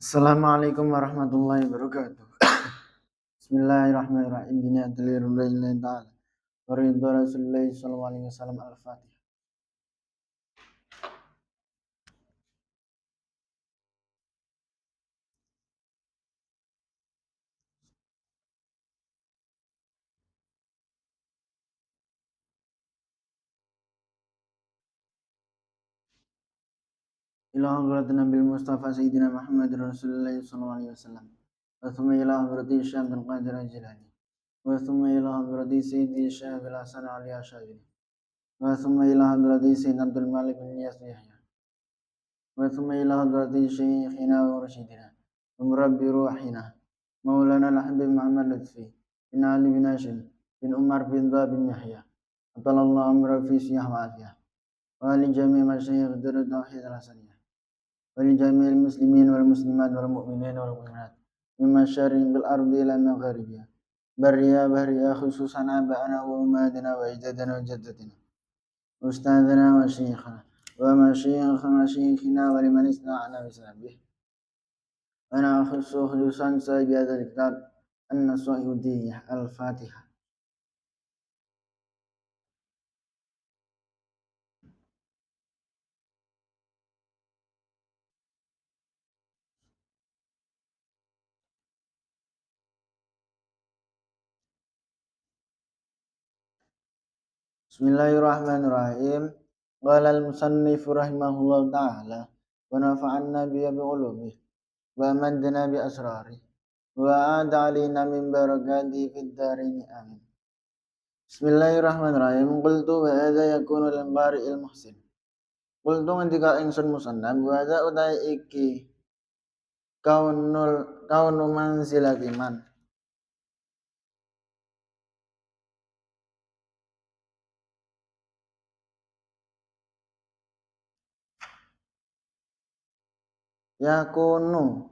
Assalamualaikum warahmatullahi wabarakatuh. Bismillahirrahmanirrahim. Bini'adlillahi ta'ala. Waridhu Rasulullah sallallahu alaihi wasallam al-Fatihah. Ila hadratin Nabil Mustafa Sayyidina Muhammad Rasulullah sallallahu alaihi wasallam. Wa thumma ila hadrati Syekh Abdul Qadir Al-Jilani. Wa thumma ila hadrati Sayyidi Syekh Abdul Hasan Ali Asy'ari. Wa thumma ila hadrati Sayyid Abdul Malik bin Niyas Yahya. Wa thumma ila hadrati Syekhina wa Rasyidina. Wa murabbi ruhina. Maulana Al-Habib Muhammad Lutfi bin Ali bin Hashim bin Umar bin Dha bin Yahya. Atalallahu amra fi siyah wa afiyah. Wa li jami' masyayikh darut tauhid al-hasaniyah. Wa li jami'il muslimin wal muslimat wal mu'minin wal mu'minat. Mimma syarqil bil ardi ila magharibiha. Barriya bahriya khususan aba'ana wa umadina wa ajdadana wa jaddatina. Ustadzana wa syekhana. Wa masyayikh masyayikhina wa liman ista'ana bisabih. Wa na'khussu khususan sahibi hadzal kitab an-Nasuhudiyah al-Fatihah. Bismillahirrahmanirrahim. Qala al-musannif rahimahullah ta'ala wa nafa'anna biya bi'ulumih wa madna bi asrarih wa a'ada alina min barakatihi fid darini amin. Bismillahirrahmanirrahim. Qultu wa hadha yakunu lil qari'il muhsin. Qultu ngendika ingsun musannaf wa hadha utai iki kaunu manzilati man yakunu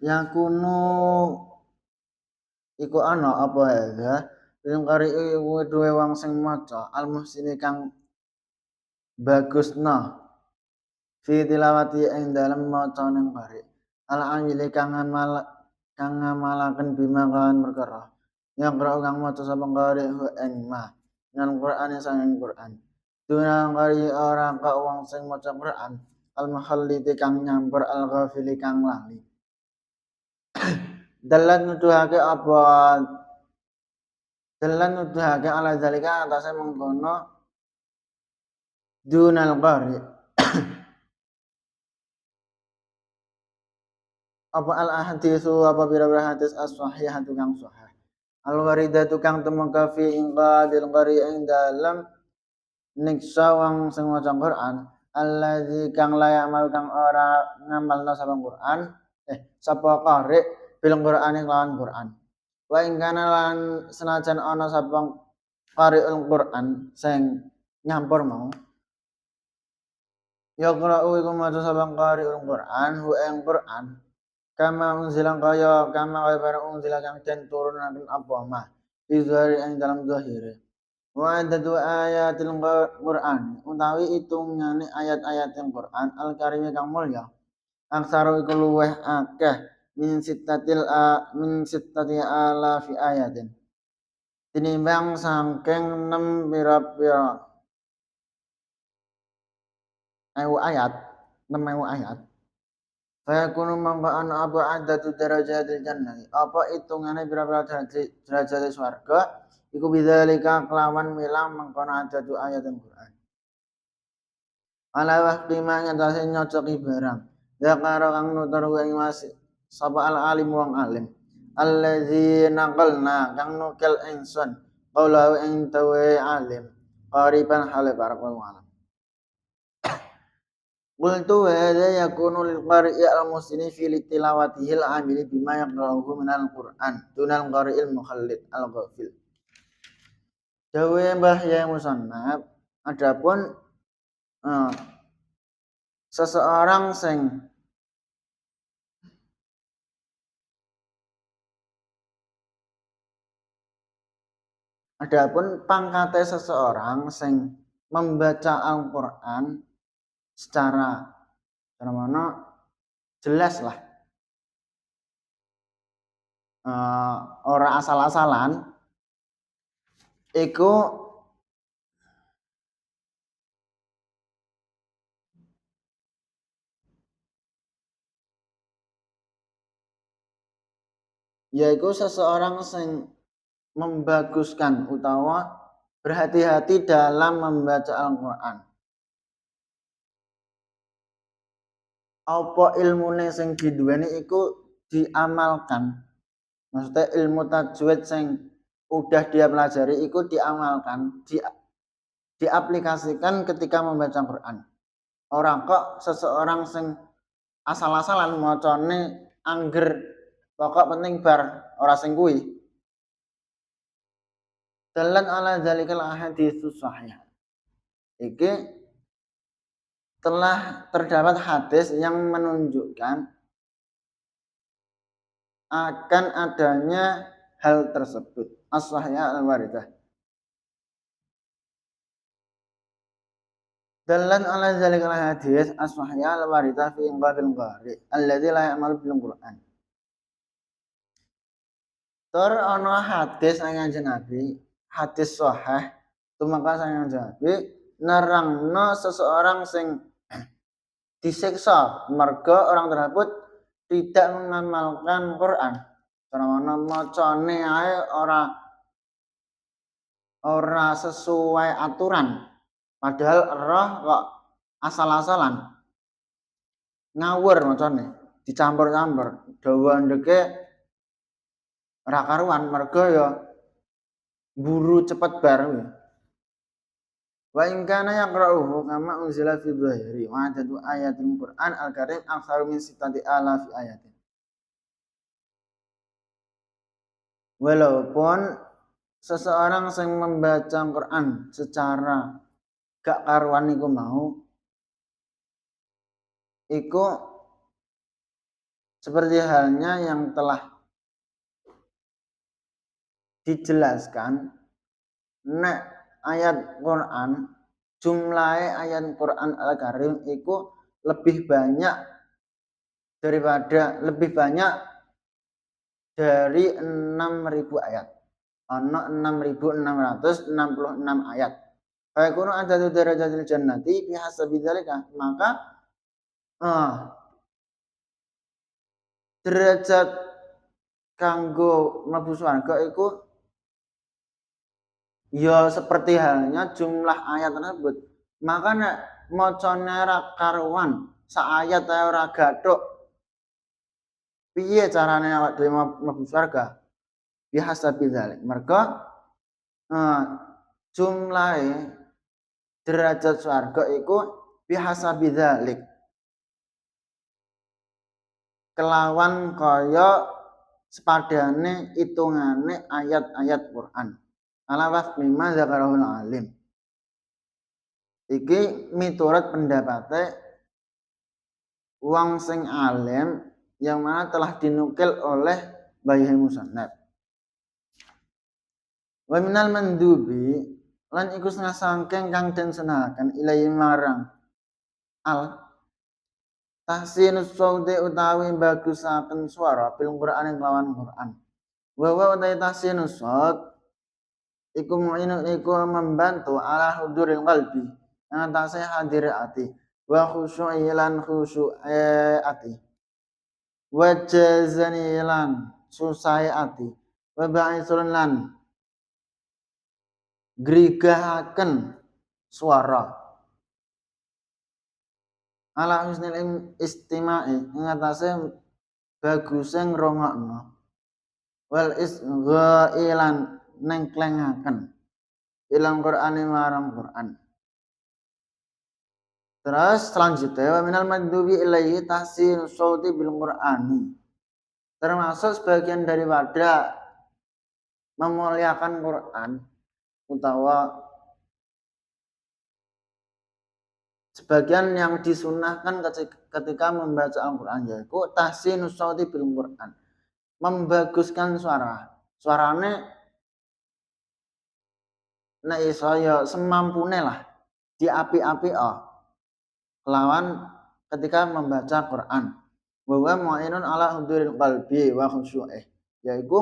yakunu iku ana apa hadha ing qari'i duwe wong sing maca al muhsini kang bagusna fi tilawati ing dalem macaning qari al amili kang ngamalaken bima kan perkara yang qra'u kang maca sapa qari ing ma nang Qur'an sanging Qur'an duna qari ora ka wong sing maca Qur'an al mukhalliti kang nyampur al ghafili kang lali dalan nuduhake ala zalika atase mengkono dunal qari apa al ahaditsu apa bira-bira hadis as-sahihatu kang sahih al waridatu kang tumeka fi inqadil qari ing dalem niksa wong sing maca Quran allazi kang layak mau kang ora ngamalna sapa Quran sapa qari bil Qur'ani lawan Quran wa ing kana lan senajan ana sapa qari'ul Quran sing nyampur mau ya qra'u iku maca sapa qari'ul Quran hu ing Quran kama unzilang kaya barang unzilang kang den turunaken apa mah izari ing dalam zahire wa adadu ayatil Qur'an utawi itungane ayat-ayat Quran al-karim kang mulya aksaru iku luweh akeh min sittati alafi ayatin tinimbang saking 6 pira-pira ayat 6.000 ayat. Saya kuno mangko ana apa adatu darajatil jannah. Apa hitungane pira-pira derajat swarga iku bidzalika kelawan milang mangkono adatu ayatul Quran. Ala waqti ma ngatasi nyocoki barang. Zakara kang nutur ing masih sapa al alim wong alim. Allazi naqalna kang nukel ingsun qaulahu ing tawe alim. Qariban hale barakul alam. Qultu wa hadza yakunu lil qari'i al muslimi fi tilawatihi al amili bima yaqra'uhu min al Qur'an dunal qari'il mukhallid al ghafil. Dawe Mbah Yai Musannaf adapun seseorang sing Adapun pangkate seseorang sing membaca Al-Qur'an secara mana jelas lah, ora asal-asalan, iku yaiku seseorang sing membaguskan utawa berhati-hati dalam membaca Al-Qur'an. Apa ilmune sing diduweni iku diamalkan. Maksudnya ilmu tajwid sing udah dia pelajari iku diamalkan, diaplikasikan ketika membaca Quran. Orang kok seseorang sing asal-asalan macane angger pokok penting bar ora sing kuwi. Dalan ala zalikal ahaditsus sahih. Iki telah terdapat hadis yang menunjukkan akan adanya hal tersebut. As-sahihah al-waridah. Dalan ala zalikal hadis as-sahihah al-waridah fi inqabil qari alladzi la ya'malu bil Qur'an. Tur ana hadis Kanjeng Nabi, hadis sahih tumeka Kanjeng Nabi nerangno seseorang sing disiksa merga orang tersebut tidak mengamalkan Quran. Karena macane ae ora sesuai aturan. Padahal roh kok asal-asalan. Ngawur macane, dicampur-campur. Dawa ndeke ora karuan merga ya buru cepet bar. Wa in kana yaqra'uhu kama unzila fi dhahiri wa adadu ayatil Qur'an al-Karim aktsaru min 6,000 ayatin. Walaupun seseorang yang membaca Quran secara gak karuan iku mau iku seperti halnya yang telah dijelaskan nek ayat Quran jumlahe ayat Quran Al-Karim iku lebih banyak dari 6.000 ayat. Ana 6.666 ayat. Fayakunu adadu darajatil jannati bihasabi dzalika. Maka derajat kanggo mlebu swarga iku ya seperti halnya jumlah ayat tersebut. Maka nek macane ra karuan, sak ayat ae ora gathuk. Piye carane awak dhewe mlebu swarga? Bihasabi dzalik. Merga jumlahe derajat swarga iku bihasabi dzalik. Kelawan kaya sepadane hitungane ayat-ayat Quran. Ala wafqi ma zakarahul alim. Iki miturut pendapate wong sing alim yang mana telah dinukil oleh Baihaqi Musannad. Wa minal mandubi lan iku setengah sangking kang den senakan ilahi marang al tahsinus sauti utawi bagusaken suara bil Qur'an kelawan Qur'an. Wa utai tahsinus saut iku mu'inun iku membantu ala huduril qalbi yang atase hadir ati wa khusyu'i lan khusyu'i ati wa jazani lan susai ati wa ba'isun lan grigahaken suara ala husnil istima'i ngatasi baguse ngrungokno wal isghailan nengklengaken ilang Qur'ane marang Qur'an. Terus selanjutnya wa minal madzubi ilaihi tahsin sauti bil Qur'ani. Termasuk sebagian daripada memuliakan Qur'an utawa sebagian yang disunahkan ketika membaca Al-Qur'an yaitu tahsinus sauti bil Qur'an. Membaguskan suarane nek iso ya semampune lah diapi-api lawan ketika membaca Quran. Wa huwa mu'inun ala huduril qalbi wa khusyu'ih. Yaitu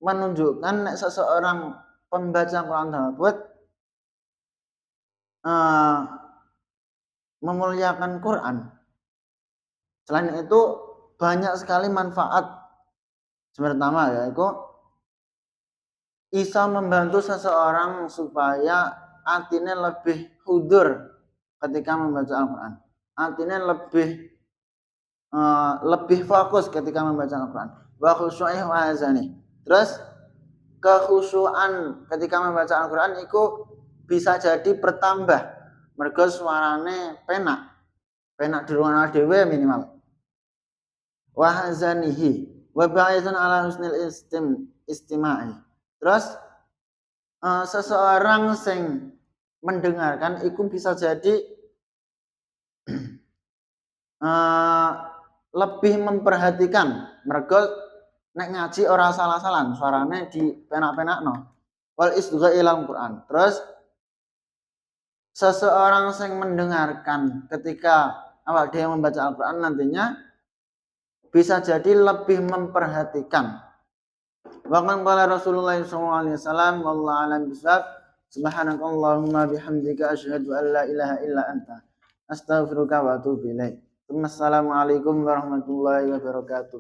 menunjukkan nek seseorang pembaca Quran tersebut memuliakan Quran. Selain itu banyak sekali manfaat. Pertama yaitu bisa membantu seseorang supaya hatinya lebih hudur ketika membaca Al-Quran. Hatinya lebih fokus ketika membaca Al-Quran. Wa khusyu'ih wa azani. Terus kekhusyuan ketika membaca Al-Quran itu bisa jadi bertambah. Mergo suarane penak di ruangan dhewe minimal. Wa hazanihi wa ba'izun ala husnil istima'i. Terus seseorang sing mendengarkan itu bisa jadi lebih memperhatikan. Mergo nek ngaji ora salah-salan, suarane di penak-penakno. Wal istigha ilal Quran. Terus seseorang yang mendengarkan ketika awal dia membaca Al-Quran nantinya bisa jadi lebih memperhatikan. Bahkan qala Rasulullah SAW wallahu a'lam bishawab. Subhanakallahumma bihamdika asyhadu an la ilaha illa anta astaghfiruka wa atubu ilaik. Assalamualaikum warahmatullahi wabarakatuh.